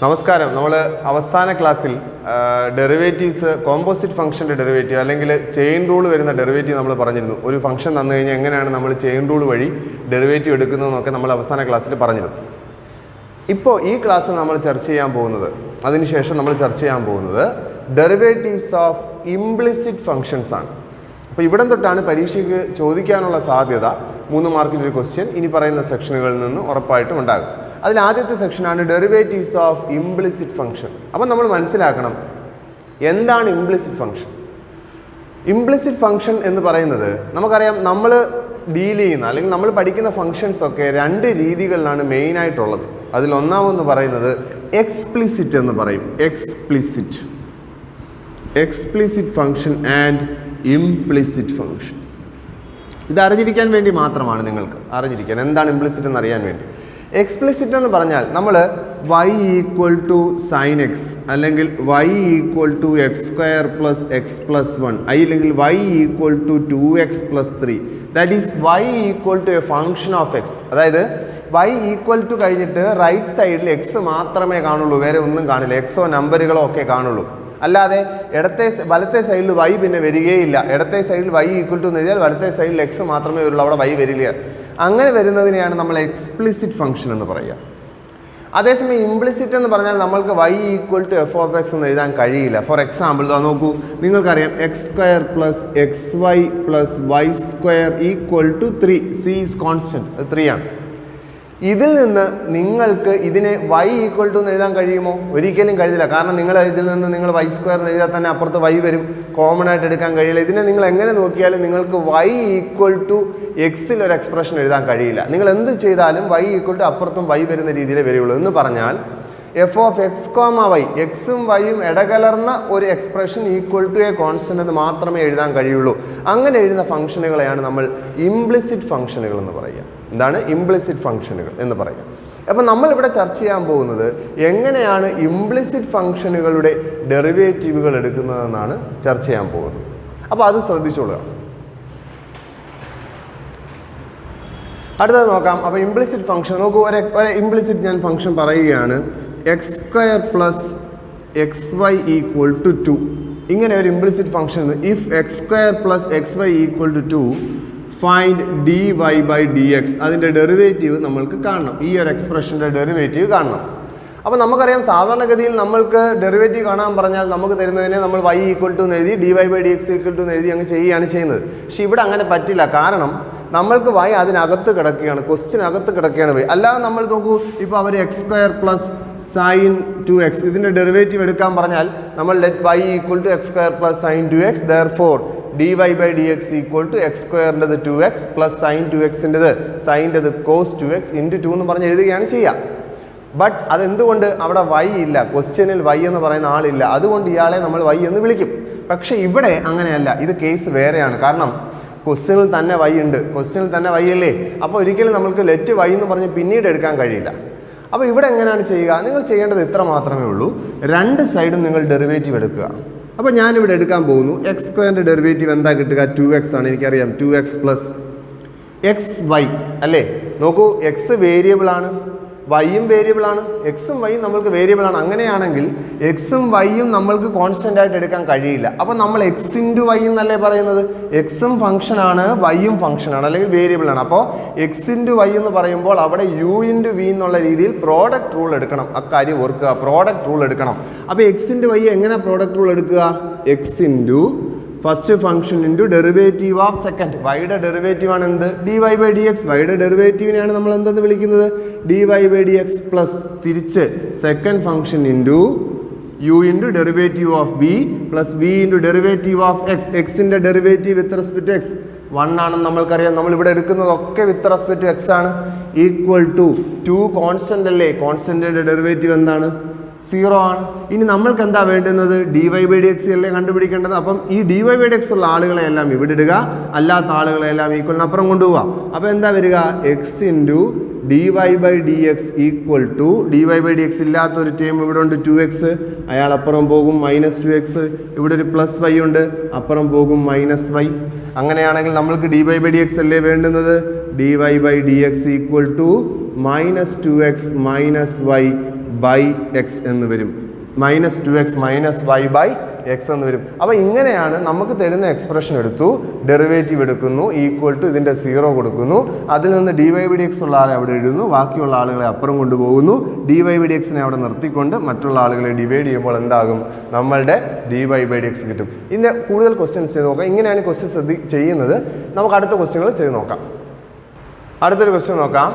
നമസ്കാരം. നമ്മൾ അവസാന ക്ലാസ്സിൽ ഡെറിവേറ്റീവ്സ്, കോമ്പോസിറ്റ് ഫംഗ്ഷൻ്റെ ഡെറിവേറ്റീവ് അല്ലെങ്കിൽ ചെയിൻ റൂൾ വരുന്ന ഡെറിവേറ്റീവ് നമ്മൾ പറഞ്ഞിരുന്നു. ഒരു ഫംഗ്ഷൻ തന്നു കഴിഞ്ഞാൽ എങ്ങനെയാണ് നമ്മൾ ചെയിൻ റൂൾ വഴി ഡെറിവേറ്റീവ് എടുക്കുന്നതെന്നൊക്കെ നമ്മൾ അവസാന ക്ലാസ്സിൽ പറഞ്ഞിരുന്നു. ഇപ്പോൾ ഈ ക്ലാസ്സിൽ നമ്മൾ ചർച്ച ചെയ്യാൻ പോകുന്നത്, അതിനുശേഷം നമ്മൾ ചർച്ച ചെയ്യാൻ പോകുന്നത് ഡെറിവേറ്റീവ്സ് ഓഫ് ഇംപ്ലിസിറ്റ് ഫംഗ്ഷൻസ് ആണ്. അപ്പോൾ ഇവിടം തൊട്ടാണ് പരീക്ഷയ്ക്ക് ചോദിക്കാനുള്ള സാധ്യത. 3 മാർക്കിൻ്റെ ഒരു ക്വസ്റ്റ്യൻ ഇനി പറയുന്ന സെക്ഷനുകളിൽ നിന്ന് ഉറപ്പായിട്ടും ഉണ്ടാകും. അതിൽ ആദ്യത്തെ സെക്ഷനാണ് ഡെറിവേറ്റീവ്സ് ഓഫ് ഇംപ്ലിസിറ്റ് ഫംഗ്ഷൻ. അപ്പം നമ്മൾ മനസ്സിലാക്കണം എന്താണ് ഇംപ്ലിസിറ്റ് ഫംഗ്ഷൻ. ഇംപ്ലിസിറ്റ് ഫംഗ്ഷൻ എന്ന് പറയുന്നത് നമുക്കറിയാം, നമ്മൾ ഡീൽ ചെയ്യുന്ന അല്ലെങ്കിൽ നമ്മൾ പഠിക്കുന്ന ഫംഗ്ഷൻസ് ഒക്കെ 2 രീതികളിലാണ് മെയിനായിട്ടുള്ളത്. അതിൽ ഒന്നാമെന്ന് പറയുന്നത് എക്സ്പ്ലിസിറ്റ് എന്ന് പറയും. Explicit function and implicit function. ഇത് അറിഞ്ഞിരിക്കാൻ വേണ്ടി മാത്രമാണ്, നിങ്ങൾക്ക് അറിഞ്ഞിരിക്കാൻ എന്താണ് ഇംപ്ലിസിറ്റ് എന്ന് അറിയാൻ വേണ്ടി. എക്സ്പ്ലിസിറ്റ് എന്ന് പറഞ്ഞാൽ നമ്മൾ y equal to sine x അല്ലെങ്കിൽ y equal to x square plus x plus 1 അല്ലെങ്കിൽ y equal to 2x plus 3, that is y equal to a function of x. അതായത് y ഈക്വൽ ടു കഴിഞ്ഞിട്ട് right സൈഡിൽ x മാത്രമേ കാണുള്ളൂ, വേറെ ഒന്നും കാണില്ല. എക്സോ നമ്പറുകളോ ഒക്കെ കാണുള്ളൂ. അല്ലാതെ വലത്തെ സൈഡിൽ y പിന്നെ വരികയില്ല. ഇടത്തെ സൈഡിൽ y ഈക്വൽ ടു എന്ന് എഴുതിയാൽ വലത്തെ സൈഡിൽ എക്സ് മാത്രമേ വരുള്ളൂ, അവിടെ y വരില്ല. അങ്ങനെ വരുന്നതിനെയാണ് നമ്മൾ എക്സ്പ്ലിസിറ്റ് ഫംഗ്ഷൻ എന്ന് പറയുക. അതേസമയം ഇംപ്ലിസിറ്റ് എന്ന് പറഞ്ഞാൽ നമ്മൾക്ക് y equal to f of x എന്ന് എഴുതാൻ കഴിയില്ല. ഫോർ എക്സാമ്പിൾ നോക്കൂ, നിങ്ങൾക്കറിയാം x square plus x y plus y square equal to 3. C is constant, അത് 3 ആണ്. ഇതിൽ നിന്ന് നിങ്ങൾക്ക് ഇതിനെ y ഈക്വൽ ടു എന്ന് എഴുതാൻ കഴിയുമോ? ഒരിക്കലും കഴിയില്ല. കാരണം നിങ്ങൾ ഇതിൽ നിന്ന് നിങ്ങൾ y സ്ക്വയർ എന്ന് എഴുതാൻ തന്നെ അപ്പുറത്ത് y വരും, കോമൺ ആയിട്ട് എടുക്കാൻ കഴിയില്ല. ഇതിനെ നിങ്ങൾ എങ്ങനെ നോക്കിയാലും നിങ്ങൾക്ക് y ഈക്വൽ ടു എക്സിൽ ഒരു എക്സ്പ്രഷൻ എഴുതാൻ കഴിയില്ല. നിങ്ങൾ എന്ത് ചെയ്താലും y ഈക്വൽ ടു അപ്പുറത്തും y വരുന്ന രീതിയിലേ വരികയുള്ളൂ. എന്ന് പറഞ്ഞാൽ f of x comma y, എക്സും വൈയും ഇടകലർന്ന ഒരു expression equal to a constant എന്ന് മാത്രമേ എഴുതാൻ കഴിയുള്ളൂ. അങ്ങനെ എഴുതുന്ന ഫംഗ്ഷനുകളെയാണ് നമ്മൾ ഇംപ്ലിസിറ്റ് ഫംഗ്ഷനുകൾ എന്ന് പറയുക. എന്താണ് ഇംപ്ലിസിറ്റ് ഫംഗ്ഷനുകൾ എന്ന് പറയുക? അപ്പം നമ്മളിവിടെ ചർച്ച ചെയ്യാൻ പോകുന്നത് എങ്ങനെയാണ് ഇംപ്ലിസിറ്റ് ഫംഗ്ഷനുകളുടെ ഡെറിവേറ്റീവുകൾ എടുക്കുന്നതെന്നാണ് ചർച്ച ചെയ്യാൻ പോകുന്നത്. അപ്പോൾ അത് ശ്രദ്ധിച്ചോളുക. അടുത്തത് നോക്കാം. അപ്പോൾ ഇംപ്ലിസിറ്റ് ഫംഗ്ഷൻ നോക്കൂ. ഒരു ഇംപ്ലിസിറ്റ് ഞാൻ ഫംഗ്ഷൻ പറയുകയാണ്, x square plus x y equal to 2. ഇങ്ങനെ ഒരു implicit function. If x square plus x y equal to 2 find d y by d x. അതിൻ്റെ ഡെറിവേറ്റീവ് നമ്മൾക്ക് കാണണം. ഈ ഒരു എക്സ്പ്രഷൻ്റെ ഡെറിവേറ്റീവ് കാണണം. അപ്പോൾ നമുക്കറിയാം, സാധാരണഗതിയിൽ നമ്മൾക്ക് ഡെറിവേറ്റീവ് കാണാൻ പറഞ്ഞാൽ നമുക്ക് തരുന്നതിനെ നമ്മൾ y ഈക്വൽ ടു എന്ന് എഴുതി d y by d x equal to എന്ന് എഴുതി അങ്ങ് ചെയ്യുകയാണ് ചെയ്യുന്നത്. പക്ഷേ ഇവിടെ അങ്ങനെ പറ്റില്ല. കാരണം നമ്മൾക്ക് y അതിനകത്ത് കിടക്കുകയാണ്, ക്വസ്റ്റ്യനകത്ത് കിടക്കുകയാണ് y. അല്ലാതെ നമ്മൾ നോക്കൂ, ഇപ്പോൾ അവർ x square plus sine 2x ഇതിൻ്റെ ഡെറിവേറ്റീവ് എടുക്കാൻ പറഞ്ഞാൽ നമ്മൾ let y equal to x square plus sine 2x, therefore dy by d x equal to x സ്ക്വയറിൻ്റെത് 2x പ്ലസ് സൈൻ 2xൻ്റെത് സൈൻ്റെത് കോസ് 2x ഇൻറ്റു 2 എന്ന് പറഞ്ഞ് എഴുതുകയാണ് ചെയ്യുക. ബട്ട് അതെന്തുകൊണ്ട് അവിടെ y ഇല്ല, ക്വസ്റ്റ്യനിൽ y എന്ന് പറയുന്ന ആളില്ല, അതുകൊണ്ട് ഇയാളെ നമ്മൾ y എന്ന് വിളിക്കും. പക്ഷേ ഇവിടെ അങ്ങനെയല്ല, ഇത് കേസ് വേറെയാണ്. കാരണം ക്വസ്റ്റ്യനിൽ തന്നെ y ഉണ്ട്, ക്വസ്റ്റ്യനിൽ തന്നെ y അല്ലേ. അപ്പോൾ ഒരിക്കലും നമ്മൾക്ക് ലെറ്റ് y എന്ന് പറഞ്ഞ് പിന്നീട് എടുക്കാൻ കഴിയില്ല. അപ്പോൾ ഇവിടെ എങ്ങനെയാണ് ചെയ്യുക? നിങ്ങൾ ചെയ്യേണ്ടത് ഇത്ര മാത്രമേ ഉള്ളൂ. 2 സൈഡും നിങ്ങൾ ഡെറിവേറ്റീവ് എടുക്കുക. അപ്പോൾ ഞാനിവിടെ എടുക്കാൻ പോകുന്നു. എക്സ് സ്ക്വയറിൻ്റെ ഡെറിവേറ്റീവ് എന്താ കിട്ടുക? 2x ആണ്. എനിക്കറിയാം 2x പ്ലസ് എക്സ് വൈ അല്ലേ. നോക്കൂ, എക്സ് വേരിയബിളാണ്, വൈയും വേരിയബിളാണ്, എക്സും വൈയും നമ്മൾക്ക് വേരിയബിളാണ്. അങ്ങനെയാണെങ്കിൽ എക്സും വൈയും നമ്മൾക്ക് കോൺസ്റ്റൻ്റ് ആയിട്ട് എടുക്കാൻ കഴിയില്ല. അപ്പോൾ നമ്മൾ എക്സ് ഇൻറ്റു വൈ എന്നല്ലേ പറയുന്നത്? എക്സും ഫംഗ്ഷനാണ്, വൈയും ഫംഗ്ഷനാണ് അല്ലെങ്കിൽ വേരിയബിളാണ്. അപ്പോൾ എക്സ് ഇൻറ്റു വൈ എന്ന് പറയുമ്പോൾ അവിടെ യു ഇൻറ്റു വി എന്നുള്ള രീതിയിൽ പ്രോഡക്റ്റ് റൂൾ എടുക്കണം. അക്കാര്യം ഓർക്കുക, പ്രോഡക്റ്റ് റൂൾ എടുക്കണം. അപ്പോൾ എക്സ് ഇൻറ്റു വൈ എങ്ങനെ പ്രോഡക്റ്റ് റൂൾ എടുക്കുക? X into first function into derivative of second. വൈയുടെ ഡെറിവേറ്റീവ് ആണ് എന്ത്? D y by d x. വൈയുടെ ഡെറിവേറ്റീവിനെയാണ് നമ്മൾ എന്തെന്ന് വിളിക്കുന്നത്? D y by d x plus തിരിച്ച് second function into u into derivative of b plus b into derivative of x. എക്സിൻ്റെ derivative with respect to x 1 ആണെന്ന് നമ്മൾക്കറിയാം. നമ്മളിവിടെ എടുക്കുന്നതൊക്കെ വിത്ത് റെസ്പെക്ട് ടു എക്സ് ആണ്. ഈക്വൽ ടു 2 കോൺസ്റ്റൻ്റ് അല്ലേ. കോൺസ്റ്റൻ്റിൻ്റെ derivative എന്താണ്? 0 ആണ്. ഇനി നമ്മൾക്ക് എന്താ വേണ്ടുന്നത്? D y by d x അല്ലേ കണ്ടുപിടിക്കേണ്ടത്. അപ്പം ഈ d y by d x ഉള്ള ആളുകളെല്ലാം ഇവിടെ ഇടുക, അല്ലാത്ത ആളുകളെല്ലാം ഈക്വലിനപ്പുറം കൊണ്ടുപോവുക. അപ്പോൾ എന്താ വരിക? X into d y by d x equal to d y by d x ഇല്ലാത്തൊരു ടേം ഇവിടെ ഉണ്ട് 2x, അയാൾ അപ്പുറം പോകും -2x. ഇവിടെ ഒരു പ്ലസ് വൈ ഉണ്ട്, അപ്പുറം പോകും -y. അങ്ങനെയാണെങ്കിൽ നമ്മൾക്ക് d y by d x അല്ലേ വേണ്ടുന്നത്? D y by d x equal to -2x -y by x എന്ന് വരും. -2x -y ബൈ എക്സ് എന്ന് വരും. അപ്പോൾ ഇങ്ങനെയാണ് നമുക്ക് തരുന്ന എക്സ്പ്രഷൻ എടുത്തു, ഡെറിവേറ്റീവ് എടുക്കുന്നു, ഈക്വൽ ടു ഇതിൻ്റെ 0 കൊടുക്കുന്നു, അതിൽ നിന്ന് dydx ഉള്ള ആളെ അവിടെ എഴുതുന്നു, ബാക്കിയുള്ള ആളുകളെ അപ്പുറം കൊണ്ടുപോകുന്നു, dydxനെ അവിടെ നിർത്തിക്കൊണ്ട് മറ്റുള്ള ആളുകളെ ഡിവൈഡ് ചെയ്യുമ്പോൾ എന്താകും, നമ്മളുടെ dydx കിട്ടും. ഇതിൻ്റെ കൂടുതൽ ക്വസ്റ്റ്യൻസ് ചെയ്ത് നോക്കാം. ഇങ്ങനെയാണ് ക്വസ്റ്റ്യൻസ് ചെയ്യുന്നത്. നമുക്ക് അടുത്ത ക്വസ്റ്റ്യനുകൾ ചെയ്ത് നോക്കാം. അടുത്തൊരു ക്വസ്റ്റ്യൻ നോക്കാം.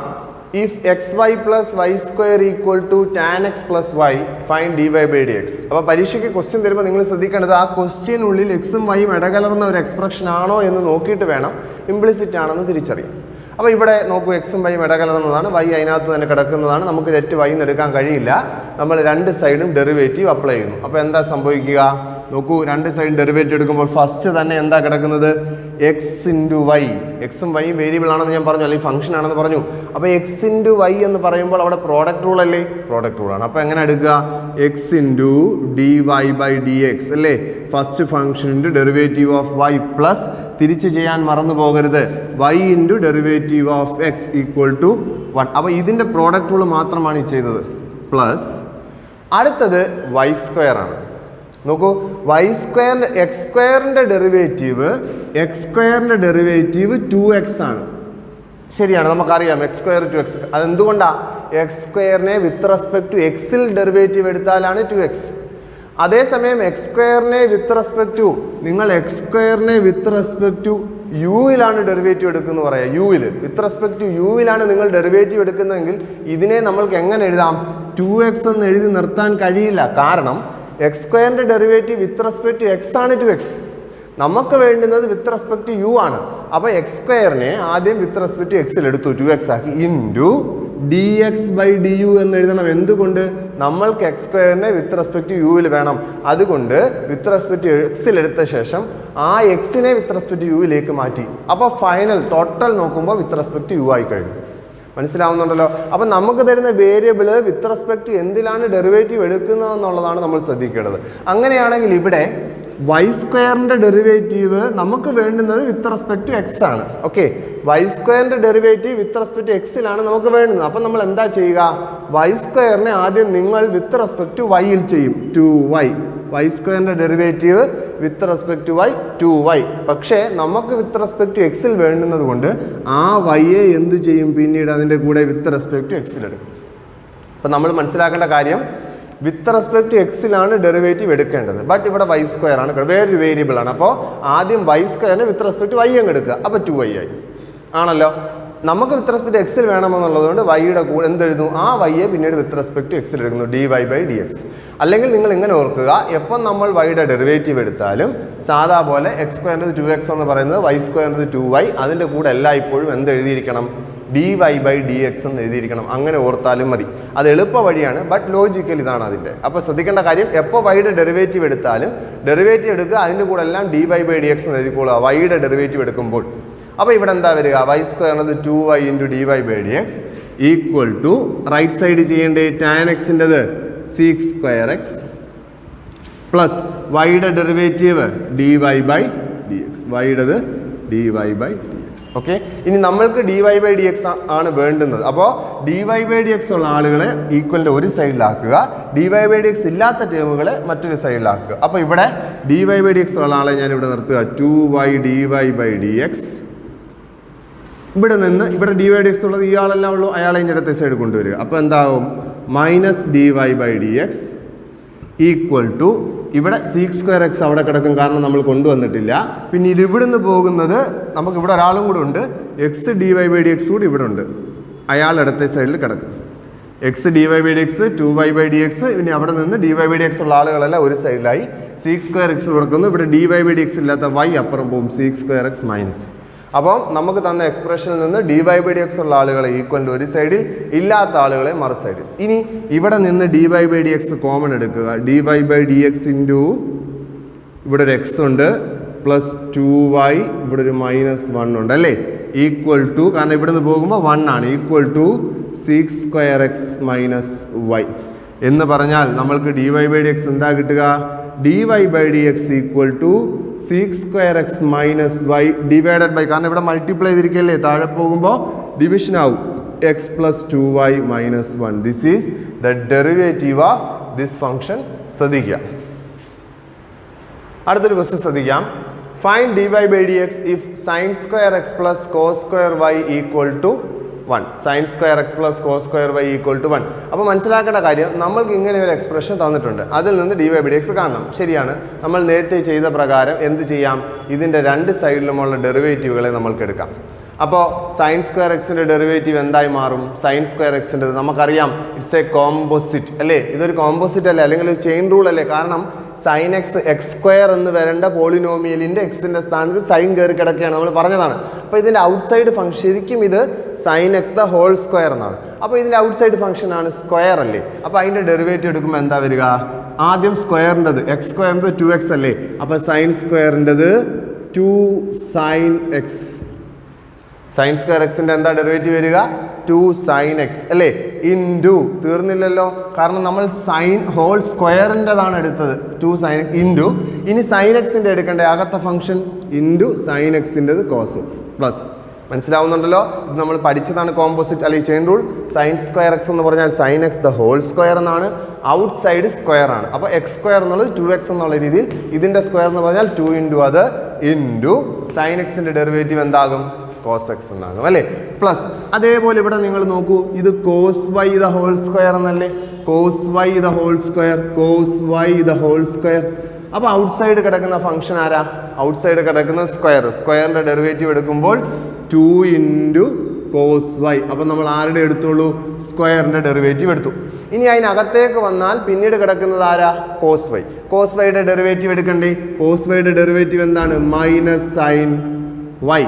If xy plus y square equal to tan x plus y, find dy by dx. അപ്പോൾ പരീക്ഷയ്ക്ക് ക്വസ്റ്റ്യൻ തരുമ്പോൾ നിങ്ങൾ ശ്രദ്ധിക്കേണ്ടത് ആ ക്വസ്റ്റ്യനുള്ളിൽ എക്സും വൈയും ഇടകലർന്ന ഒരു എക്സ്പ്രഷൻ ആണോ എന്ന് നോക്കിയിട്ട് വേണം ഇംപ്ലിസിറ്റ് ആണെന്ന് തിരിച്ചറിയാം. അപ്പോൾ ഇവിടെ നോക്കൂ, എക്സും വൈയും ഇടകലർന്നതാണ്, വൈ അതിനകത്ത് തന്നെ കിടക്കുന്നതാണ്. നമുക്ക് ലെറ്റ് വൈ എന്ന് എടുക്കാൻ കഴിയില്ല. നമ്മൾ രണ്ട് സൈഡും ഡെറിവേറ്റീവ് അപ്ലൈ ചെയ്യുന്നു. അപ്പോൾ എന്താ സംഭവിക്കുക നോക്കൂ, രണ്ട് സൈഡും ഡെറിവേറ്റീവ് എടുക്കുമ്പോൾ ഫസ്റ്റ് തന്നെ എന്താ കിടക്കുന്നത്, എക്സ് ഇൻറ്റു വൈ. എക്സും വൈയും വേരിയബിൾ ആണെന്ന് ഞാൻ പറഞ്ഞു, അല്ലെങ്കിൽ ഫംഗ്ഷൻ ആണെന്ന് പറഞ്ഞു. അപ്പോൾ എക്സ് ഇൻറ്റു വൈ എന്ന് പറയുമ്പോൾ അവിടെ പ്രോഡക്റ്റ് റൂൾ അല്ലേ, പ്രോഡക്റ്റ് റൂളാണ്. അപ്പോൾ എങ്ങനെ എടുക്കുക, x into d y by d x അല്ലേ, first function into derivative of y plus തിരിച്ച് ചെയ്യാൻ മറന്നു പോകരുത്, y into derivative of x equal to 1. അപ്പോൾ ഇതിൻ്റെ പ്രോഡക്റ്റ് റൂൾ മാത്രമാണ് ഈ ചെയ്തത്. പ്ലസ് അടുത്തത് വൈ സ്ക്വയർ ആണ്. നോക്കൂ, വൈ സ്ക്വയറിൻ്റെ എക്സ് സ്ക്വയറിൻ്റെ ഡെറിവേറ്റീവ് 2x ആണ്. ശരിയാണ്, നമുക്കറിയാം എക്സ് സ്ക്വയർ 2x. അതെന്തുകൊണ്ടാണ്, എക്സ് സ്ക്വയറിനെ വിത്ത് റെസ്പെക്ട് ടു എക്സിൽ ഡെറിവേറ്റീവ് എടുത്താലാണ് 2x. അതേസമയം എക്സ് സ്ക്വയറിനെ വിത്ത് റെസ്പെക്ട് ടു യുവിലാണ് ഡെറിവേറ്റീവ് എടുക്കുന്നത് പറയാം. യുവിൽ വിത്ത് റെസ്പെക്ട് ടു യുവിലാണ് നിങ്ങൾ ഡെറിവേറ്റീവ് എടുക്കുന്നതെങ്കിൽ ഇതിനെ നമ്മൾക്ക് എങ്ങനെ എഴുതാം, 2x എന്ന് എഴുതി നിർത്താൻ കഴിയില്ല. കാരണം എക്സ് സ്ക്വയറിൻ്റെ derivative with respect to x ആണ് 2x. നമുക്ക് വേണ്ടുന്നത് വിത്ത് റെസ്പെക്ട് ടു യു ആണ്. അപ്പോൾ എക്സ് സ്ക്വയറിനെ ആദ്യം വിത്ത് റെസ്പെക്ട് ടു എക്സിൽ എടുത്തു, 2x ആക്കി, into dx by d u എന്ന് എഴുതണം. എന്തുകൊണ്ട്, നമ്മൾക്ക് എക്സ് സ്ക്വയറിനെ വിത്ത് റെസ്പെക്ട് ടു യുവിൽ വേണം. അതുകൊണ്ട് വിത്ത് റെസ്പെക്ട് ടു എക്സിൽ എടുത്ത ശേഷം ആ എക്സിനെ വിത്ത് റെസ്പെക്ട് ടു യുവിലേക്ക് മാറ്റി. അപ്പോൾ ഫൈനൽ ടോട്ടൽ നോക്കുമ്പോൾ വിത്ത് റെസ്പെക്ട് ടു യു ആയി കഴിഞ്ഞു. മനസ്സിലാവുന്നുണ്ടല്ലോ. അപ്പം നമുക്ക് തരുന്ന വേരിയബിൾ വിത്ത് റെസ്പെക്ട് ടു എന്തിലാണ് ഡെറിവേറ്റീവ് എടുക്കുന്നതെന്നുള്ളതാണ് നമ്മൾ ശ്രദ്ധിക്കേണ്ടത്. അങ്ങനെയാണെങ്കിൽ ഇവിടെ വൈ സ്ക്വയറിൻ്റെ ഡെറിവേറ്റീവ് നമുക്ക് വേണ്ടുന്നത് വിത്ത് റെസ്പെക്ട് ടു എക്സ് ആണ്. ഓക്കെ, വൈ സ്ക്വയറിൻ്റെ ഡെറിവേറ്റീവ് വിത്ത് റെസ്പെക്ട് ടു എക്സിലാണ് നമുക്ക് വേണ്ടുന്നത്. അപ്പം നമ്മൾ എന്താ ചെയ്യുക, വൈ സ്ക്വയറിനെ ആദ്യം നിങ്ങൾ വിത്ത് റെസ്പെക്ട് ടു വൈയിൽ ചെയ്യും, 2y. വൈ സ്ക്വയറിൻ്റെ derivative with respect to y 2y. പക്ഷേ നമുക്ക് വിത്ത് റെസ്പെക്ട് ടു എക്സിൽ വേണ്ടുന്നത് കൊണ്ട് ആ വൈയെ എന്ത് ചെയ്യും, പിന്നീട് അതിൻ്റെ കൂടെ വിത്ത് റെസ്പെക്ട് ടു എക്സിൽ എടുക്കും. അപ്പം നമ്മൾ മനസ്സിലാക്കേണ്ട കാര്യം, വിത്ത് റെസ്പെക്ട് ടു എക്സിലാണ് ഡെറിവേറ്റീവ് എടുക്കേണ്ടത്. ബട്ട് ഇവിടെ വൈ സ്ക്വയർ ആണ്, വേറൊരു വേരിയബിൾ ആണ്. അപ്പോൾ ആദ്യം വൈ സ്ക്വയറിന് വിത്ത് റെസ്പെക്ട് ടു വൈ അങ്ങ് എടുക്കുക, അപ്പോൾ 2y ആയി ആണല്ലോ. നമുക്ക് വിത്ത് റെസ്പെക്ട് ടു എക്സിൽ വേണമെന്നുള്ളതുകൊണ്ട് വൈയുടെ കൂടെ എന്തെഴുതുന്നു, ആ വൈയെ പിന്നീട് വിത്ത് റെസ്പെക്ട് ടു എക്സിൽ എടുക്കുന്നു, dy ബൈ ഡി എക്സ്. അല്ലെങ്കിൽ നിങ്ങൾ ഇങ്ങനെ ഓർക്കുക, എപ്പം നമ്മൾ വൈയുടെ ഡെറിവേറ്റീവ് എടുത്താലും സാധാ പോലെ എക്സ് സ്ക്വയറിൻ്റെ 2x എന്ന് പറയുന്നത് വൈ സ്ക്വയറിൻ്റെ 2y, അതിൻ്റെ കൂടെ എല്ലായ്പ്പോഴും എന്ത് എഴുതിയിരിക്കണം, dy ബൈ ഡി എക്സ് എന്ന് എഴുതിയിരിക്കണം. അങ്ങനെ ഓർത്താലും മതി. അത് എളുപ്പ വഴിയാണ്, ബട്ട് ലോജിക്കൽ ഇതാണ് അതിൻ്റെ. അപ്പോൾ ശ്രദ്ധിക്കേണ്ട കാര്യം, എപ്പോൾ വൈയുടെ ഡെറിവേറ്റീവ് എടുത്താലും ഡെറിവേറ്റീവ് എടുക്കുക, അതിൻ്റെ കൂടെ എല്ലാം dy ബൈ ഡി എക്സ് എന്ന് എഴുതിക്കോളുക വൈയുടെ ഡെറിവേറ്റീവ് എടുക്കുമ്പോൾ. അപ്പോൾ ഇവിടെ എന്താ വരിക, വൈ സ്ക്വയർ എന്നത് 2y into dy by d x equal to right side ചെയ്യേണ്ടത് ടാൻ എക്സിൻ്റെത് sec സ്ക്വയർ എക്സ് പ്ലസ് വൈയുടെ derivative dy by d x, വൈയുടേത് dy by d x. Okay, ഇനി നമ്മൾക്ക് dy ബൈ ഡി എക്സ് ആണ് വേണ്ടുന്നത്. അപ്പോൾ dy ബൈ ഡി എക്സ് ഉള്ള ആളുകളെ ഈക്വലിൻ്റെ ഒരു സൈഡിലാക്കുക, dy ബൈ ഡി എക്സ് ഇല്ലാത്ത ടേമുകളെ മറ്റൊരു സൈഡിലാക്കുക. അപ്പോൾ ഇവിടെ dy ബൈ ഡി എക്സ് ഉള്ള ആളെ ഞാൻ ഇവിടെ നിർത്തുക, 2y dy by d X. ഇവിടെ നിന്ന് ഇവിടെ dy ഡി എക്സ് ഉള്ളത് ഈ ആളെല്ലാം ഉള്ളൂ, അയാളെ ഇങ്ങനത്തെ സൈഡ് കൊണ്ടുവരിക. അപ്പോൾ എന്താവും, minus dy by d x equal to ഇവിടെ sec സ്ക്വയർ എക്സ് അവിടെ കിടക്കും, കാരണം നമ്മൾ കൊണ്ടുവന്നിട്ടില്ല. പിന്നെ ഇത് ഇവിടുന്ന് പോകുന്നത് നമുക്ക് ഇവിടെ ഒരാളും കൂടെ ഉണ്ട്, x dy by d x കൂടി ഇവിടെ ഉണ്ട്, അയാൾ ഇടത്തെ സൈഡിൽ കിടക്കും. X dy by d x 2y by d x, പിന്നെ അവിടെ നിന്ന് dy ബൈ ഡി എക്സ് ഉള്ള ആളുകളെല്ലാം ഒരു സൈഡിലായി, sec സ്ക്വയർ എക്സ് കൊടുക്കുന്നു, ഇവിടെ dy ബൈ ഡി എക്സ് ഇല്ലാത്ത y അപ്പുറം പോകും, sec സ്ക്വയർ എക്സ് മൈനസ്. അപ്പം നമുക്ക് തന്ന എക്സ്പ്രഷനിൽ നിന്ന് dy ബൈ ഡി എക്സ് ഉള്ള ആളുകളെ ഈക്വൽ ഒരു സൈഡിൽ, ഇല്ലാത്ത ആളുകളെ മറു സൈഡിൽ. ഇനി ഇവിടെ നിന്ന് dy by d x common എടുക്കുക, dy by d x into ഇവിടെ ഒരു എക്സ് ഉണ്ട് പ്ലസ് 2y, ഇവിടെ ഒരു -1 ഉണ്ട് അല്ലേ, ഈക്വൽ ടു, കാരണം ഇവിടെ നിന്ന് പോകുമ്പോൾ 1 ആണ്, equal to sec square x minus y എന്ന് പറഞ്ഞാൽ നമ്മൾക്ക് dy ബൈ ഡി എക്സ് എന്താ കിട്ടുക, dy by d x equal to sec square x minus y divided by, കാരണം ഇവിടെ മൾട്ടിപ്ലൈ ചെയ്തിരിക്കുകയല്ലേ, താഴെ പോകുമ്പോൾ ഡിവിഷൻ ആവും, x plus 2y minus 1. This is the derivative of this function. ശ്രദ്ധിക്കുക. അടുത്തൊരു ക്വസ്റ്റ്യൻ ശ്രദ്ധിക്കാം. Find dy by dx if sin square x plus cos square y equal to 1. Sin square x plus cos square y equal to 1. അപ്പോൾ മനസ്സിലാക്കേണ്ട കാര്യം, നമ്മൾക്ക് ഇങ്ങനെ ഒരു expression തന്നിട്ടുണ്ട്, അതിൽ നിന്ന് dy by dx കാണണം. ശരിയാണ്, നമ്മൾ നേരത്തെ ചെയ്ത പ്രകാരം എന്ത് ചെയ്യാം, ഇതിൻ്റെ രണ്ട് സൈഡിലുമുള്ള ഡെറിവേറ്റീവുകളെ നമ്മൾക്ക് എടുക്കാം. അപ്പോൾ സൈൻ സ്ക്വയർ എക്സിൻ്റെ ഡെറിവേറ്റീവ് എന്തായി മാറും? സൈൻ സ്ക്വയർ എക്സിൻ്റെ നമുക്കറിയാം, ഇറ്റ്സ് എ കോമ്പോസിറ്റ് അല്ലേ, ഇതൊരു കോമ്പോസിറ്റ് അല്ലേ, അല്ലെങ്കിൽ ഒരു ചെയിൻ റൂൾ അല്ലേ. കാരണം സൈൻ എക്സ് എക്സ് സ്ക്വയർ എന്ന് വരേണ്ട പോളിനോമിയലിൻ്റെ എക്സിൻ്റെ സ്ഥാനത്ത് സൈൻ കയറി കിടക്കുകയാണ്, നമ്മൾ പറഞ്ഞതാണ്. അപ്പോൾ ഇതിൻ്റെ ഔട്ട്സൈഡ് ഫംഗ്ഷൻ ശരിക്കും ഇത് sine x the whole square എന്നാണ്. അപ്പോൾ ഇതിൻ്റെ ഔട്ട്സൈഡ് ഫംഗ്ഷനാണ് സ്ക്വയർ അല്ലേ. അപ്പോൾ അതിൻ്റെ ഡെറിവേറ്റീവ് എടുക്കുമ്പോൾ എന്താ വരിക? ആദ്യം സ്ക്വയറിൻ്റെത് എക്സ് സ്ക്വയറിൻ്റെ 2x അല്ലേ, അപ്പോൾ സൈൻ സ്ക്വയറിൻ്റെത് 2 സൈൻ എക്സ്. സൈൻ സ്ക്വയർ എക്സിൻ്റെ എന്താ ഡെറിവേറ്റീവ് വരിക? 2 സൈൻ എക്സ് അല്ലേ, ഇൻറ്റു തീർന്നില്ലല്ലോ, കാരണം നമ്മൾ സൈൻ ഹോൾ സ്ക്വയറിൻ്റെതാണ് എടുത്തത്, 2 സൈൻ ഇൻറ്റു ഇനി സൈൻ എക്സിൻ്റെ എടുക്കേണ്ട അകത്ത ഫംഗ്ഷൻ ഇൻറ്റു സൈൻ എക്സിൻ്റെത് കോസ് എക്സ് പ്ലസ്. മനസ്സിലാവുന്നുണ്ടല്ലോ, ഇത് നമ്മൾ പഠിച്ചതാണ് കോമ്പോസിറ്റ് അല്ലെങ്കിൽ chain rule. Sine square x എന്ന് പറഞ്ഞാൽ sine x the whole square എന്നാണ്, ഔട്ട് സൈഡ് സ്ക്വയർ ആണ്. അപ്പോൾ എക്സ് സ്ക്വയർ എന്നുള്ളത് 2x എന്നുള്ള രീതിയിൽ, ഇതിൻ്റെ സ്ക്വയർ എന്ന് പറഞ്ഞാൽ 2 ഇൻറ്റു അത് ഇൻറ്റു സൈൻ എക്സിൻ്റെ ഡെറിവേറ്റീവ് എന്താകും? കോസ് എക്സ് ഉണ്ടാകും അല്ലേ, പ്ലസ്. അതേപോലെ ഇവിടെ നിങ്ങൾ നോക്കൂ, ഇത് cos y the whole square എന്നല്ലേ, cos y the whole square, cos y the whole square. അപ്പോൾ ഔട്ട് സൈഡ് കിടക്കുന്ന ഫംഗ്ഷൻ ആരാ? ഔട്ട് സൈഡ് കിടക്കുന്ന സ്ക്വയർ. സ്ക്വയറിൻ്റെ ഡെറിവേറ്റീവ് എടുക്കുമ്പോൾ 2 ഇൻറ്റു കോസ് വൈ. അപ്പം നമ്മൾ ആരുടെ എടുത്തുള്ളൂ? സ്ക്വയറിൻ്റെ ഡെറിവേറ്റീവ് എടുത്തു. ഇനി അതിനകത്തേക്ക് വന്നാൽ പിന്നീട് കിടക്കുന്നത് ആരാ? Cos y. കോസ് വൈയുടെ ഡെറിവേറ്റീവ് എടുക്കണ്ടേ? കോസ് വൈയുടെ ഡെറിവേറ്റീവ് എന്താണ്? Minus sine y.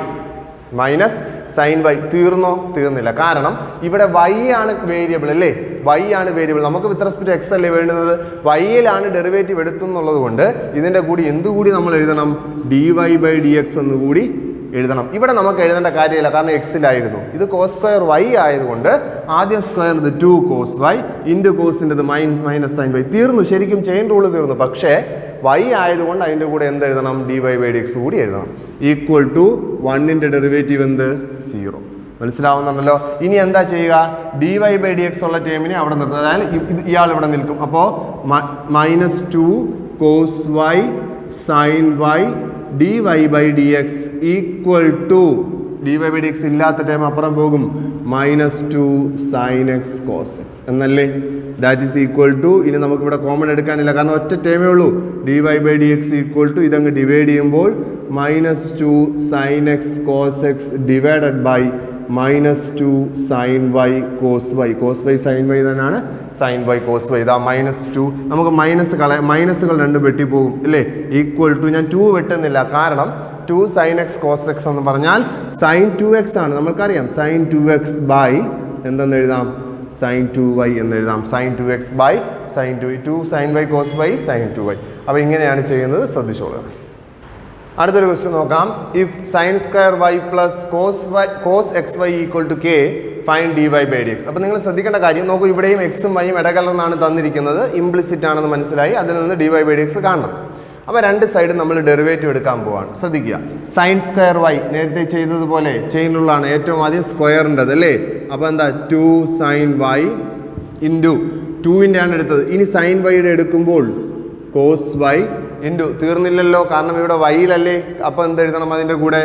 Minus sine y. തീർന്നോ? തീർന്നില്ല. കാരണം ഇവിടെ വൈ ആണ് വേരിയബിൾ അല്ലേ, വൈ ആണ് വേരിയബിൾ. നമുക്ക് വിത്ത് റെസ്പെക്ട് എക്സ് അല്ലേ വേണ്ടുന്നത്, വൈയിലാണ് ഡെറിവേറ്റീവ് എടുത്തുന്നുള്ളത് കൊണ്ട് ഇതിൻ്റെ കൂടി എന്തുകൂടി നമ്മൾ എഴുതണം? dy by dx എന്നുകൂടി എഴുതണം. ഇവിടെ നമുക്ക് എഴുതേണ്ട കാര്യമില്ല, കാരണം എക്സിലായിരുന്നു. ഇത് കോസ് സ്ക്വയർ വൈ ആയതുകൊണ്ട് ആദ്യം സ്ക്വയറിൻ്റെ 2 കോസ് വൈ ഇൻറ്റു കോസിൻ്റെത് മൈനസ് സൈൻ വൈ. തീർന്നു, ശരിക്കും ചെയിൻ റൂള് തീർന്നു. പക്ഷേ വൈ ആയതുകൊണ്ട് അതിൻ്റെ കൂടെ എന്ത് എഴുതണം? dy by dx കൂടി എഴുതണം. ഈക്വൽ ടു 1ൻ്റെ ഡെറിവേറ്റീവ് എന്ത്? 0. മനസ്സിലാവുന്നുണ്ടല്ലോ. ഇനി എന്താ ചെയ്യുക? dy by dx ഉള്ള ടേമിനെ അവിടെ നിർത്തുക, അതായത് ഇയാൾ ഇവിടെ നിൽക്കും. അപ്പോൾ -2 cos y sine y dy by dx equal to, dy by dx ഇല്ലാത്ത ടൈം അപ്പുറം പോകും, -2 സൈൻ എക്സ് കോസ് എക്സ് എന്നല്ലേ. ദാറ്റ് ഈസ് ഈക്വൽ ടു, ഇനി നമുക്കിവിടെ കോമൺ എടുക്കാനില്ല, കാരണം ഒറ്റ ടൈമേ ഉള്ളൂ. dy by dx equal to ഇതങ്ങ് ഡിവൈഡ് ചെയ്യുമ്പോൾ -2 sine x cos x divided by -2 sine y cos y. Cos y sine y തന്നെയാണ് സൈൻ വൈ കോസ് വൈ. ഇതാ -2, നമുക്ക് മൈനസുകൾ രണ്ടും വെട്ടിപ്പോകും അല്ലേ. ഈക്വൽ ടു, ഞാൻ 2 വെട്ടുന്നില്ല, കാരണം 2 സൈൻ എക്സ് കോസ് എക്സ് എന്ന് പറഞ്ഞാൽ സൈൻ 2x ആണ്, നമ്മൾക്കറിയാം. സൈൻ 2x ബൈ എന്തെന്ന് എഴുതാം? സൈൻ 2y എന്ന് എഴുതാം. Sine 2x by sine 2 sine y cos y sine 2y. അപ്പോൾ ഇങ്ങനെയാണ് ചെയ്യുന്നത്, ശ്രദ്ധിച്ചോളുക. അടുത്തൊരു ക്വസ്റ്റ്യൻ നോക്കാം. If sine square y plus cos x y equal to k find dy by dx. അപ്പോൾ നിങ്ങൾ ശ്രദ്ധിക്കേണ്ട കാര്യം നോക്കൂ, ഇവിടെയും എക്സും വൈയും ഇടകലർന്നാണ് തന്നിരിക്കുന്നത്, ഇംപ്ലിസിറ്റ് ആണെന്ന് മനസ്സിലായി. അതിൽ നിന്ന് dy by dx കാണണം. അപ്പോൾ രണ്ട് സൈഡും നമ്മൾ ഡെറിവേറ്റീവ് എടുക്കാൻ പോവാണ്. ശ്രദ്ധിക്കുക, സൈൻ സ്ക്വയർ വൈ നേരത്തെ ചെയ്തതുപോലെ ചെയിൻ റൂളാണ്. ഏറ്റവും ആദ്യം സ്ക്വയറിൻ്റെത് അല്ലേ. അപ്പോൾ എന്താ 2 സൈൻ വൈ ഇൻറ്റു 2ൻ്റെ ആണ് എടുത്തത്. ഇനി സൈൻ വൈയുടെ എടുക്കുമ്പോൾ കോസ് വൈ ഇൻറ്റു, തീർന്നില്ലല്ലോ, കാരണം ഇവിടെ വൈയിലല്ലേ. അപ്പോൾ എന്ത് എഴുതണം അതിൻ്റെ കൂടെ?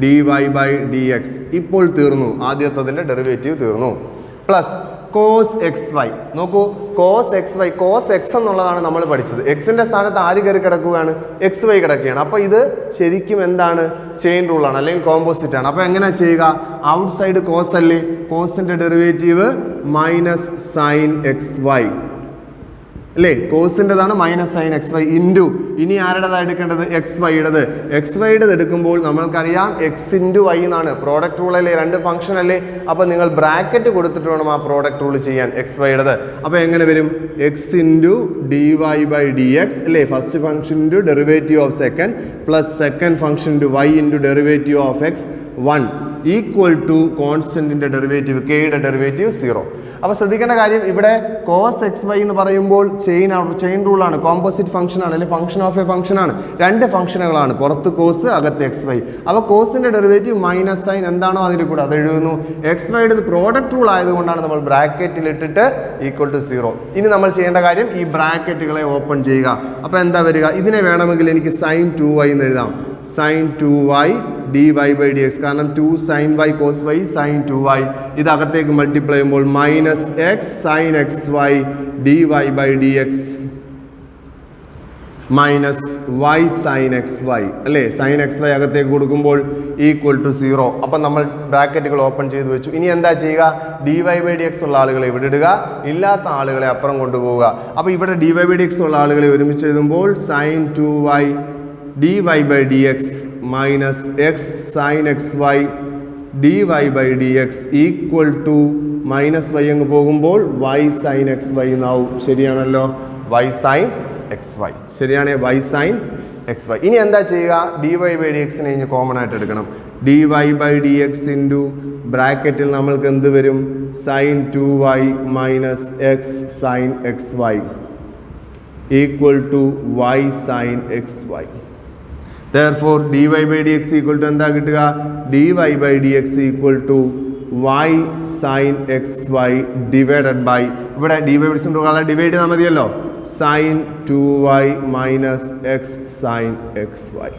dy by dx. ഇപ്പോൾ തീർന്നു, ആദ്യത്തതിൻ്റെ ഡെറിവേറ്റീവ് തീർന്നു. Plus cos x y. നോക്കൂ, cos x y, cos x എന്നുള്ളതാണ് നമ്മൾ പഠിച്ചത്. എക്സിൻ്റെ സ്ഥാനത്ത് ആര് കയറി കിടക്കുകയാണ്? എക്സ് വൈ കിടക്കുകയാണ്. അപ്പോൾ ഇത് ശരിക്കും എന്താണ്? ചെയിൻ റൂളാണ്, അല്ലെങ്കിൽ കോമ്പോസിറ്റ് ആണ്. അപ്പോൾ എങ്ങനെ ചെയ്യുക? ഔട്ട് സൈഡ് കോസ് അല്ലേ, കോസിൻ്റെ derivative minus sine x y അല്ലേ. കോസിൻ്റെതാണ് minus sine x y into, ഇനി ആരുടേതാണ് എടുക്കേണ്ടത്? എക്സ് വൈയുടേത്. എക്സ് വൈയുടെ എടുക്കുമ്പോൾ നമ്മൾക്കറിയാം എക്സ് ഇൻറ്റു വൈ എന്നാണ്. പ്രോഡക്റ്റ് റൂൾ അല്ലേ, രണ്ട് ഫംഗ്ഷൻ അല്ലേ. അപ്പോൾ നിങ്ങൾ ബ്രാക്കറ്റ് കൊടുത്തിട്ട് വേണം ആ പ്രോഡക്റ്റ് റൂൾ ചെയ്യാൻ എക്സ് വൈയുടേത്. അപ്പോൾ എങ്ങനെ വരും? X into dy by dx അല്ലേ, first function into derivative of second plus second function into y into derivative of x 1 equal to കോൺസ്റ്റൻറ്റിൻ്റെ ഡെറിവേറ്റീവ് കെയുടെ ഡെറിവേറ്റീവ് 0. അപ്പോൾ ശ്രദ്ധിക്കേണ്ട കാര്യം ഇവിടെ cos xy എന്ന് പറയുമ്പോൾ ചെയിൻ റൂളാണ്, കോമ്പോസിറ്റ് ഫംഗ്ഷൻ ആണ്, അല്ലെങ്കിൽ ഫംഗ്ഷൻ ഓഫ് എ ഫംഗ്ഷൻ ആണ്. രണ്ട് ഫംഗ്ഷനുകളാണ്, പുറത്ത് കോസ് അകത്ത് xy. അപ്പോൾ കോസിന്റെ ഡെറിവേറ്റീവ് മൈനസ് സൈൻ എന്താണോ അതിൻ്റെ കൂടെ അത് എഴുതുന്നു. xyയുടെ പ്രോഡക്റ്റ് റൂൾ ആയതുകൊണ്ടാണ് നമ്മൾ ബ്രാക്കറ്റിൽ ഇട്ടിട്ട് ഈക്വൽ ടു 0. ഇനി നമ്മൾ ചെയ്യേണ്ട കാര്യം ഈ ബ്രാക്കറ്റുകളെ ഓപ്പൺ ചെയ്യുക. അപ്പോൾ എന്താ വരിക, ഇതിനെ വേണമെങ്കിൽ എനിക്ക് sin 2y എന്ന് എഴുതാം. sin 2y dy by dx, കാരണം 2 sin y cos y sin 2y, ഇത് അകത്തേക്ക് മൾട്ടിപ്ലൈ ചെയ്യുമ്പോൾ minus x sin xy dy by dx minus y sin xy അല്ലേ. sin xy അകത്തേക്ക് കൊടുക്കുമ്പോൾ ഈക്വൽ ടു 0. അപ്പം നമ്മൾ ബ്രാക്കറ്റുകൾ ഓപ്പൺ ചെയ്ത് വെച്ചു. ഇനി എന്താ ചെയ്യുക, dy by dx ഉള്ള ആളുകളെ ഇവിടെ ഇടുക, ഇല്ലാത്ത ആളുകളെ അപ്പുറം കൊണ്ടുപോവുക. അപ്പോൾ ഇവിടെ dy by dx ഉള്ള ആളുകളെ ഒരുമിച്ച് എഴുതുമ്പോൾ sin 2y dy by dx minus x sin xy dy by dx equal to minus y അങ്ങ് പോകുമ്പോൾ y sin xy എന്നാവും. ശരിയാണല്ലോ, y sin xy ശരിയാണ്, y sin xy. ഇനി എന്താ ചെയ്യുക, dy by dx നെ ഇനി കോമൺ ആയിട്ട് എടുക്കണം. dy by dx ഇൻറ്റു ബ്രാക്കറ്റിൽ നമ്മൾക്ക് എന്ത് വരും, sin 2y minus x sin xy equal to y sin xy. Therefore dy by dx equal to എന്താ കിട്ടുക, dy by dx equal to y sin xy divided by, ഇവിടെ dy by dx divide ചെയ്താൽ മതിയല്ലോ, sin 2y minus x sin xy.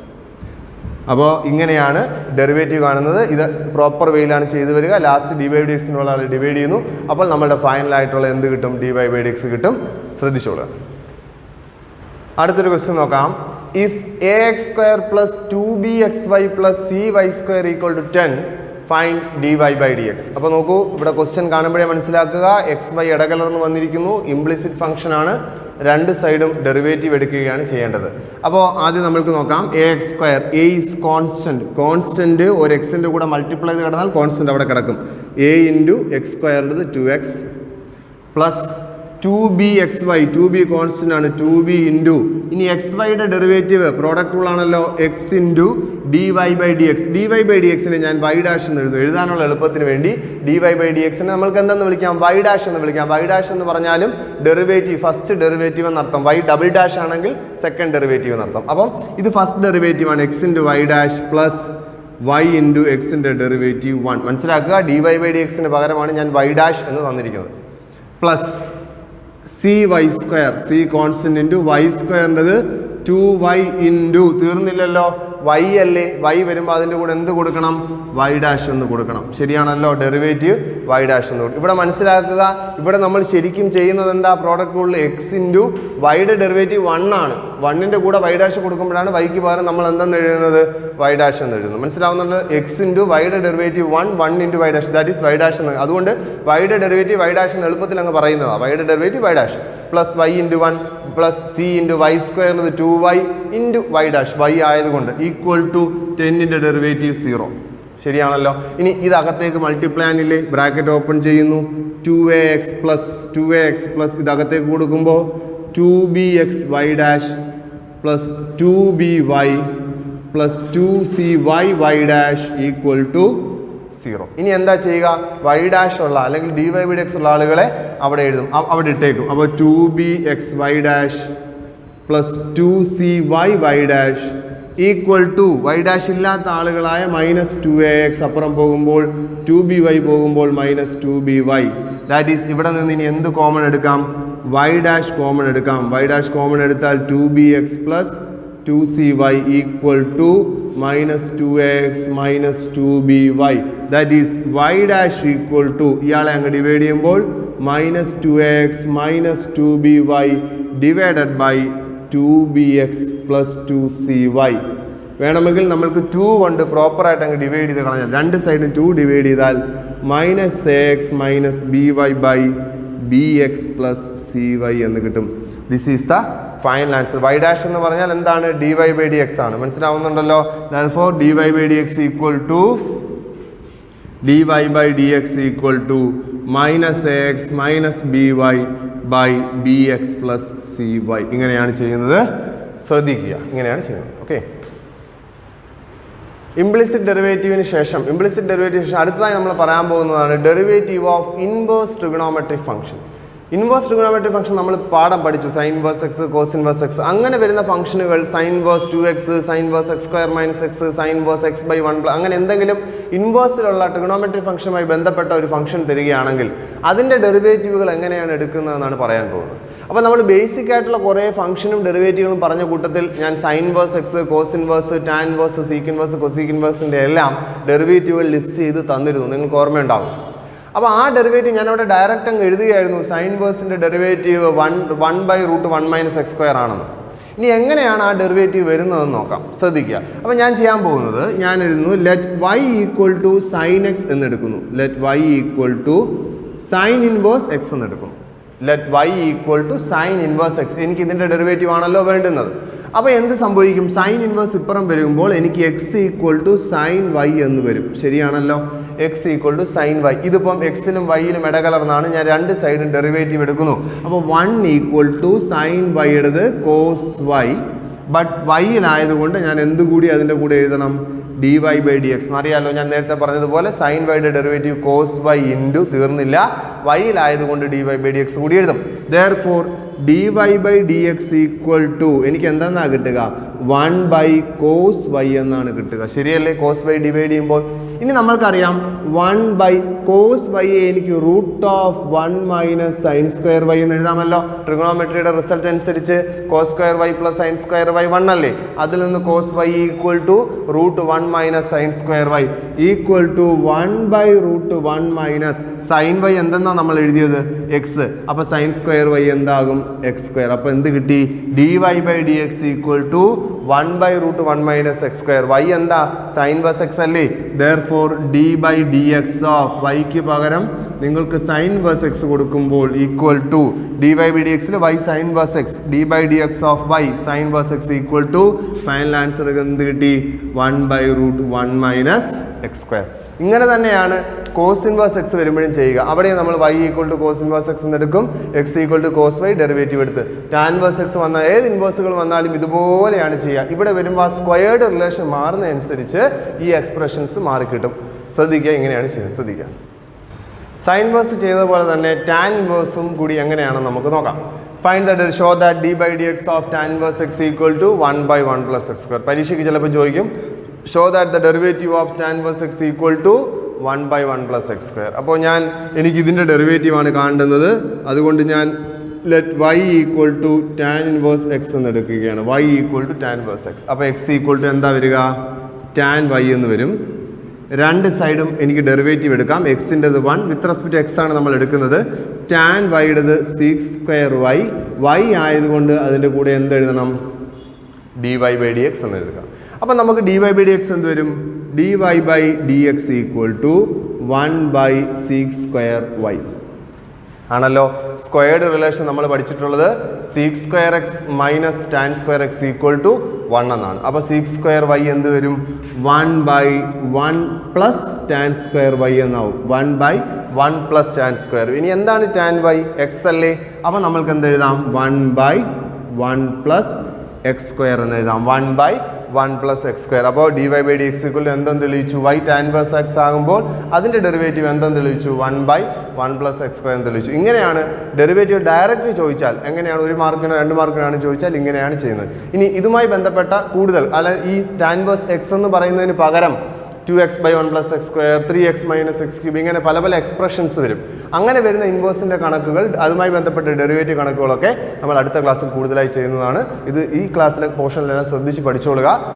അപ്പോൾ ഇങ്ങനെയാണ് derivative കാണുന്നത്. ഇത് proper വേയിലാണ് ചെയ്തു വരിക. Last dy by dx divide ചെയ്യുന്നു. അപ്പോൾ നമ്മുടെ ഫൈനലായിട്ടുള്ള എന്ത് കിട്ടും, dy by dx കിട്ടും. ശ്രദ്ധിച്ചോളുക. അടുത്തൊരു ക്വസ്റ്റ്യൻ നോക്കാം. If ax square plus 2bxy plus cy square equal to 10, find dy by dx. അപ്പോൾ നോക്കൂ, ഇവിടെ ക്വസ്റ്റ്യൻ കാണുമ്പോഴേ മനസ്സിലാക്കുക, xy ഇടകലർന്ന് വന്നിരിക്കുന്നു, ഇംപ്ലിസിറ്റ് ഫംഗ്ഷൻ ആണ്, രണ്ട് സൈഡും ഡെറിവേറ്റീവ് എടുക്കുകയാണ് ചെയ്യേണ്ടത്. അപ്പോൾ ആദ്യം നമുക്ക് നോക്കാം. ax square, a is constant ഒരു എക്സിൻ്റെ കൂടെ മൾട്ടിപ്ലൈ ചെയ്ത് കിടന്നാൽ കോൺസ്റ്റന്റ് അവിടെ കിടക്കും. a ഇൻറ്റു എക്സ് സ്ക്വയറിൻ്റെത് 2x plus 2bxy, 2b constant ആണ്, 2b ഇൻറ്റു ഇനി xyയുടെ ഡെറിവേറ്റീവ് പ്രോഡക്റ്റ് റൂൾ ആണല്ലോ, x into dy by dx. dy by dx നെ ഞാൻ y ഡാഷ് എന്ന് എഴുതാനുള്ള എളുപ്പത്തിന് വേണ്ടി dy by dx നെ നമുക്ക് എന്തെന്ന് വിളിക്കാം, y ഡാഷ് എന്ന് വിളിക്കാം. y ഡാഷ് എന്ന് പറഞ്ഞാലും ഡെറിവേറ്റീവ്, ഫസ്റ്റ് ഡെറിവേറ്റീവ് എന്നർത്ഥം. y ഡബിൾ ഡാഷ് ആണെങ്കിൽ സെക്കൻഡ് ഡെറിവേറ്റീവ് എന്നർത്ഥം. അപ്പം ഇത് ഫസ്റ്റ് ഡെറിവേറ്റീവ് ആണ്, x into y dash plus y into എക്സിൻ്റെ ഡെറിവേറ്റീവ് 1. മനസ്സിലാക്കുക, dy by dx ന് പകരമാണ് ഞാൻ y ഡാഷ് എന്ന് തന്നിരിക്കുന്നത്. Plus cy square, c constant into y സ്ക്വയറിൻ്റെത് 2y ഇൻറ്റു, തീർന്നില്ലല്ലോ, y അല്ലേ, y വരുമ്പോൾ അതിൻ്റെ കൂടെ എന്ത് കൊടുക്കണം, y ഡാഷ് എന്ന് കൊടുക്കണം. ശരിയാണല്ലോ, ഡെറിവേറ്റീവ് y ഡാഷ് എന്ന് കൊടുക്കും. ഇവിടെ മനസ്സിലാക്കുക, ഇവിടെ നമ്മൾ ശരിക്കും ചെയ്യുന്നത് എന്താ, പ്രോഡക്റ്റ് റൂളിൽ x ഇൻറ്റു വൈയുടെ ഡെറിവേറ്റീവ് 1 ആണ്. 1ൻ്റെ കൂടെ y ഡാഷ് കൊടുക്കുമ്പോഴാണ് വൈക്ക് പകരം നമ്മൾ എന്തെന്ന് എഴുതുന്നത്, y ഡാഷ് എന്ന് എഴുതുന്നത്. മനസ്സിലാവുന്നുണ്ട്, x ഇൻറ്റു വൈയുടെ derivative 1 into y dash, that is y dash എന്ന്. അതുകൊണ്ട് വൈയുടെ ഡെറിവേറ്റീവ് y ഡാഷ് എന്ന് എളുപ്പത്തിൽ അങ്ങ് പറയുന്നതാണ്. വൈയുടെ derivative y dash plus y into 1 plus c into y സ്ക്വയറിന് 2y into y dash, y ആയതുകൊണ്ട് ഈക്വൽ ടു 10ൻ്റെ ഡെറിവേറ്റീവ് 0. ശരിയാണല്ലോ. ഇനി ഇത് അകത്തേക്ക് മൾട്ടിപ്ലൈ ആണില്ലേ, ബ്രാക്കറ്റ് ഓപ്പൺ ചെയ്യുന്നു, 2ax പ്ലസ് ഇത് അകത്തേക്ക് കൊടുക്കുമ്പോൾ 2bxy dash plus 2by plus 2cy y dash equal to 0. ഇനി എന്താ ചെയ്യുക, y ഡാഷ് ഉള്ള അല്ലെങ്കിൽ dy by dx ഉള്ള ആളുകളെ അവിടെ എഴുതും, അവിടെ ഇട്ടേക്കും. അപ്പോൾ 2bxy dash plus 2cy y dash equal to y dash ഇല്ലാത്ത ആളുകളായ മൈനസ് 2ax അപ്പുറം പോകുമ്പോൾ 2by പോകുമ്പോൾ മൈനസ് 2by. ദാറ്റ് ഈസ് ഇവിടെ നിന്ന് ഇനി എന്ത് കോമൺ എടുക്കാം, y ഡാഷ് കോമൺ എടുക്കാം. y ഡാഷ് കോമൺ എടുത്താൽ 2bx plus 2cy equal to minus 2ax minus 2by. That is y dash equal to, ഇയാളെ അങ്ങ് ഡിവൈഡ് ചെയ്യുമ്പോൾ minus 2ax minus 2by divided by 2bx plus 2cy. വേണമെങ്കിൽ നമ്മൾക്ക് 2 കൊണ്ട് പ്രോപ്പറായിട്ട് അങ്ങ് ഡിവൈഡ് ചെയ്ത് കളഞ്ഞാൽ, രണ്ട് സൈഡിൽ 2 ഡിവൈഡ് ചെയ്താൽ minus ax minus by by bx plus cy എന്ന് കിട്ടും. This is the final answer. y dash എന്ന് പറഞ്ഞാൽ എന്താണ്, dy by dx ആണ്. മനസ്സിലാവുന്നുണ്ടല്ലോ. therefore dy by dx equal to minus ax minus by by bx plus cy. ഇങ്ങനെയാണ് ചെയ്യുന്നത്, ശ്രദ്ധിക്കുക, ഇങ്ങനെയാണ് ചെയ്യുന്നത്. ഓക്കെ. ഇംപ്ലിസിറ്റ് ഡെറിവേറ്റീവിന് ശേഷം അടുത്തതായി നമ്മൾ പറയാൻ പോകുന്നതാണ് derivative of inverse trigonometric function. Inverse trigonometric function നമ്മൾ പാഠം പഠിച്ചു. Sine inverse x, cos inverse x, അങ്ങനെ വരുന്ന ഫംഗ്ഷനുകൾ sine inverse 2x, sine inverse x square minus x, sine inverse x/1 അങ്ങനെ എന്തെങ്കിലും ഇൻവേഴ്സിലുള്ള ട്രിഗണോമെട്രിക് ഫംഗ്ഷനുമായി ബന്ധപ്പെട്ട ഒരു ഫംഗ്ഷൻ തരികയാണെങ്കിൽ അതിൻ്റെ ഡെറിവേറ്റീവുകൾ എങ്ങനെയാണ് എടുക്കുന്നതെന്നാണ് പറയാൻ പോകുന്നത്. അപ്പോൾ നമ്മൾ ബേസിക് ആയിട്ടുള്ള കുറേ ഫംഗ്ഷനും ഡെറിവേറ്റീവുകളും പറഞ്ഞ കൂട്ടത്തിൽ ഞാൻ sine inverse x, cos inverse, tan inverse, sec inverse, cosec ഇൻവേഴ്സിൻ്റെ എല്ലാം ഡെറിവേറ്റീവുകൾ ലിസ്റ്റ് ചെയ്ത് തന്നിരുന്നു. നിങ്ങൾക്ക് ഓർമ്മയുണ്ടാവും. അപ്പോൾ ആ ഡെറിവേറ്റീവ് ഞാനവിടെ ഡയറക്റ്റ് അങ്ങ് എഴുതുകയായിരുന്നു. സൈൻ ഇൻവേഴ്സിൻ്റെ ഡെറിവേറ്റീവ് 1/√1 - x² ആണെന്ന്. ഇനി എങ്ങനെയാണ് ആ ഡെറിവേറ്റീവ് വരുന്നതെന്ന് നോക്കാം, ശ്രദ്ധിക്കുക. അപ്പോൾ ഞാൻ ചെയ്യാൻ പോകുന്നത്, ഞാൻ എഴുതുന്നു ലെറ്റ് y = sin x എന്നെടുക്കുന്നു. Let y = sin inverse x എന്നെടുക്കുന്നു. Let y = sin inverse x. എനിക്ക് ഇതിൻ്റെ ഡെറിവേറ്റീവ് ആണല്ലോ വേണ്ടുന്നത്. അപ്പോൾ എന്ത് സംഭവിക്കും? സൈൻ ഇൻവേഴ്സ് ഇപ്പുറം വരുമ്പോൾ എനിക്ക് x = sin y എന്ന് വരും. ശരിയാണല്ലോ, x = sin y. ഇതിപ്പം എക്സിലും വൈയിലും ഇടകലർന്നാണ്. ഞാൻ രണ്ട് സൈഡും ഡെറിവേറ്റീവ് എടുക്കുന്നു. അപ്പോൾ 1 = sin y എടുത്ത് കോസ് y, ബട്ട് വൈയിലായതുകൊണ്ട് ഞാൻ എന്തുകൂടി അതിൻ്റെ കൂടെ എഴുതണം? dy/dx. അറിയാമല്ലോ, ഞാൻ നേരത്തെ പറഞ്ഞതുപോലെ സൈൻ വൈയുടെ ഡെറിവേറ്റീവ് കോസ് y ഇൻറ്റു തീർന്നില്ല, വൈയിലായതുകൊണ്ട് dy/dx കൂടി എഴുതും. Therefore dy/dx = എനിക്ക് എന്താണെന്നാണ് കിട്ടുക? 1/cos y എന്നാണ് കിട്ടുക. ശരിയല്ലേ? cos y ഡിവൈഡ് ചെയ്യുമ്പോൾ ഇനി നമ്മൾക്കറിയാം 1/cos y എനിക്ക് √1 - sin² y എന്ന് എഴുതാമല്ലോ. ട്രിഗണോമെട്രിയുടെ റിസൾട്ട് അനുസരിച്ച് cos² y + sin² y 1 അല്ലേ? അതിൽ നിന്ന് cos y = √1 - sin² y = 1/√1 - sin y എന്തെന്നാണ് നമ്മൾ എഴുതിയത്? x. അപ്പോൾ sin² y എന്താകും? x². അപ്പോൾ എന്ത് കിട്ടി? dy/dx = 1/√1 - x². y എന്താ? sin ഇൻവേഴ്സ് x അല്ലേ? Therefore d/dx of y-ക്ക് പകരം നിങ്ങൾക്ക് sin ഇൻവേഴ്സ് x കൊടുക്കുമ്പോൾ = dy/dx ൽ y sin inverse x, d/dx of y sin inverse x = final answer എന്ത് കിട്ടി? 1/√1 - x². ഇങ്ങനെ തന്നെയാണ് കോസ് ഇൻവേഴ്സ് എക്സ് വരുമ്പോഴും ചെയ്യുക. അവിടെ നമ്മൾ y = cos ഇൻവേഴ്സ് എക്സ് എന്നെടുക്കും, x = cos y ഡെറിവേറ്റീവ് എടുത്ത്. ടാൻ ഇൻവേഴ്സ് എക്സ് വന്നാൽ ഏത് ഇൻവേഴ്സുകൾ വന്നാലും ഇതുപോലെയാണ് ചെയ്യുക. ഇവിടെ വരുമ്പോൾ ആ സ്ക്വയേർഡ് റിലേഷൻ മാറുന്നതനുസരിച്ച് ഈ എക്സ്പ്രഷൻസ് മാറിക്കിട്ടും. ശ്രദ്ധിക്കുക, ഇങ്ങനെയാണ് ചെയ്യുന്നത്. ശ്രദ്ധിക്കുക. സൈൻ ഇൻവേഴ്സ് ചെയ്ത പോലെ തന്നെ ടാൻ ഇൻവേഴ്സും കൂടി എങ്ങനെയാണെന്ന് നമുക്ക് നോക്കാം. Find the show that d/dx of tan inverse x = 1/1 + x². പരീക്ഷയ്ക്ക് ചിലപ്പോൾ ചോദിക്കും show that the derivative of tan inverse x = 1/1 + x². അപ്പോൾ എനിക്ക് ഇതിൻ്റെ ഡെറിവേറ്റീവാണ് കാണേണ്ടുന്നത്. അതുകൊണ്ട് ഞാൻ let y = tan inverse x എന്ന് എടുക്കുകയാണ്. y = tan inverse x. അപ്പോൾ x = എന്താ വരിക? tan y എന്ന് വരും. രണ്ട് സൈഡും എനിക്ക് ഡെറിവേറ്റീവ് എടുക്കാം. എക്സിൻ്റെത് 1 വിത്ത് റെസ്പെക്ട് എക്സ് ആണ് നമ്മൾ എടുക്കുന്നത്. ടാൻ വൈയുടേത് sec² y ആയതുകൊണ്ട് അതിൻ്റെ കൂടെ എന്തെഴുതണം? dy/dx എന്ന് എഴുതുക. അപ്പം നമുക്ക് dy/dx എന്ത് വരും? dy/dx = 1/sec² ആണല്ലോ. സ്ക്വയേർഡ് റിലേഷൻ നമ്മൾ പഠിച്ചിട്ടുള്ളത് sec² x - tan² x = 1 എന്നാണ്. അപ്പോൾ sec² y എന്ത് വരും? 1/1 + tan² y എന്നാവും. 1/1 + tan². ഇനി എന്താണ് tan y? x അല്ലേ? അപ്പോൾ നമ്മൾക്ക് എന്ത് എഴുതാം? 1/1 + x² എന്ന് എഴുതാം. 1/1 + x². അപ്പോൾ dy/dx = എന്തെന്ന് തെളിയിച്ചു? y tan inverse x ആകുമ്പോൾ അതിൻ്റെ ഡെറിവേറ്റീവ് എന്തെന്ന് തെളിയിച്ചു? 1/1 + x² എന്ന് തെളിയിച്ചു. ഇങ്ങനെയാണ് ഡെറിവേറ്റീവ് ഡയറക്റ്റ് ചോദിച്ചാൽ എങ്ങനെയാണ്, 1 മാർക്കിനോ 2 മാർക്കിനാണ് ചോദിച്ചാൽ ഇങ്ങനെയാണ് ചെയ്യുന്നത്. ഇനി ഇതുമായി ബന്ധപ്പെട്ട കൂടുതൽ ഈ tan inverse x എന്ന് പറയുന്നതിന് പകരം 2x/1 + x², 3x - x³ ഇങ്ങനെ പല പല എക്സ്പ്രഷൻസ് വരും. അങ്ങനെ വരുന്ന ഇൻവേഴ്സിൻ്റെ കണക്കുകൾ, അതുമായി ബന്ധപ്പെട്ട ഡെറിവേറ്റീവ് കണക്കുകളൊക്കെ നമ്മൾ അടുത്ത ക്ലാസ്സിൽ കൂടുതലായി ചെയ്യുന്നതാണ്. ഈ ക്ലാസ്സിലെ പോർഷനിലെല്ലാം ശ്രദ്ധിച്ച് പഠിച്ചോളുക.